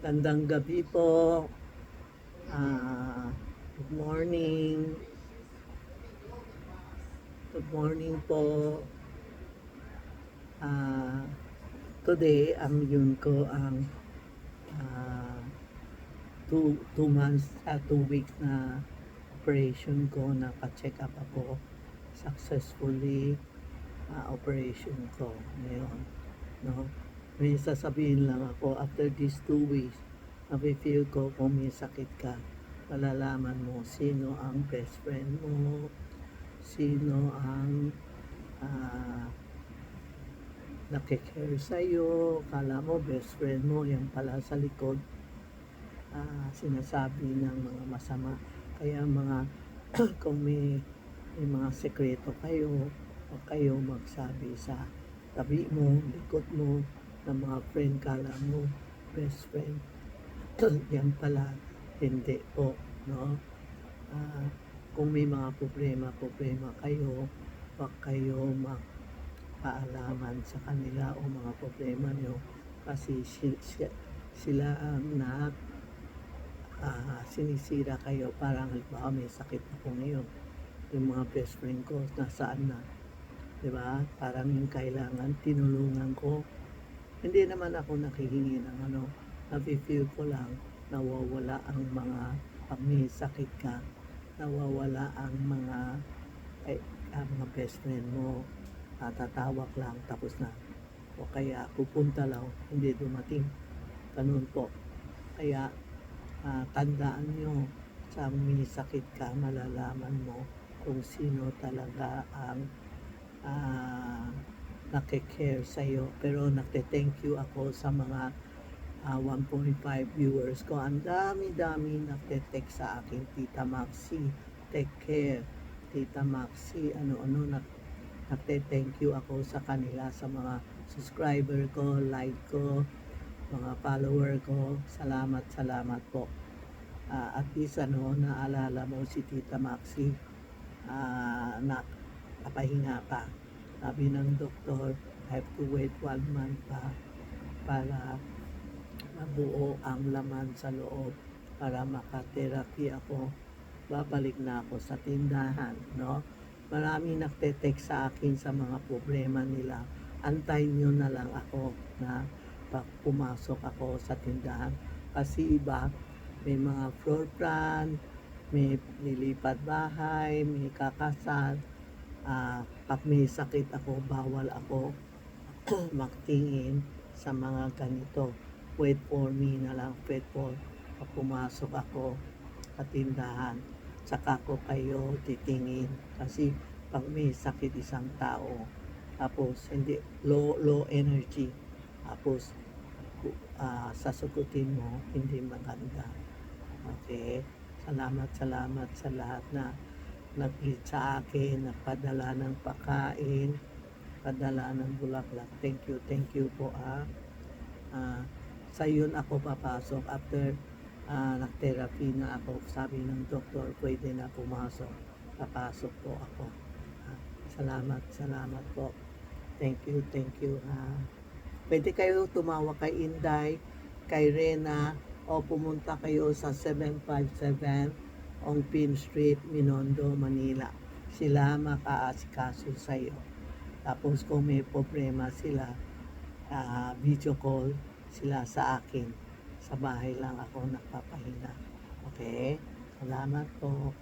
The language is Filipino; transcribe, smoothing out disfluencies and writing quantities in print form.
Gandang gabi po. Good morning. Good morning po. Ah, Today, ang yun ko ang ah, 2 weeks na operation ko. Naka-check up ako. Successfully operation ko ngayon. No? May sasabihin lang ako, after these 2 weeks, nafe-feel ko kung may sakit ka. Malalaman mo sino ang best friend mo, sino ang uh, nakikare sa'yo. Kala mo best friend mo, yan pala sa likod sinasabi ng mga masama. Kaya mga kung may mga sekreto kayo, huwag kayo magsabi sa tabi mo, likod mo, ng mga friend. Kala mo best friend. Yan pala hindi po, no? Kung may mga problema kayo, huwag kayo magpaalaman sa kanila o mga problema nyo, kasi sila ang sinisira kayo. Parang halimbawa may sakit ako ngayon, yung mga best friend ko nasaan na, diba? Parang yung kailangan tinulungan ko, hindi naman ako nakihingi ng ano, nafe-feel ko lang nawawala ang mga, pag may sakit ka, nawawala ang mga best friend mo. Tatawag lang tapos na, o kaya pupunta lang, hindi dumating, ganun po. Kaya tandaan nyo, sa may sakit ka, malalaman mo kung sino talaga ang nakikare sa'yo. Pero nagte-thank you ako sa mga 1.5 viewers ko. Ang dami-dami nagte-text sa akin, Tita Maxi, take care. Tita Maxi, ano-ano, nagte-thank you ako sa kanila, sa mga subscriber ko, like ko, mga follower ko. Salamat po. At least naalala mo si Tita Maxi, na napahinga pa. Sabi ng doktor, I have to wait 1 month pa para mabuo ang laman sa loob, para makatherapy ako. Babalik na ako sa tindahan, no? Marami nagte-text sa akin sa mga problema nila. Antayin nyo na lang ako na pag pumasok ako sa tindahan. Kasi iba, may mga floor plan, may nilipat bahay, may kakasal. Pag may sakit ako, bawal ako magtingin sa mga ganito. Wait for me na lang, wait for pag pumasok ako sa tindahan, saka ko kayo titingin. Kasi pag may sakit isang tao, tapos hindi, low energy, tapos sasagutin mo, hindi maganda. Okay? Salamat sa lahat na nag-reach sa akin, nagpadala ng pagkain, padala ng bulaklak. Thank you po. Sa yun ako papasok after nag-therapy na ako. Sabi ng doktor, pwede na pumasok. Papasok po ako. Salamat po. Thank you. Pwede kayo tumawag kay Inday, kay Rena, o pumunta kayo sa 757 Ongpin Street, Minondo, Manila. Sila makaasikaso sa iyo. Tapos kung may problema sila, video call sila sa akin. Sa bahay lang ako nagpapahinga. Okay? Salamat po.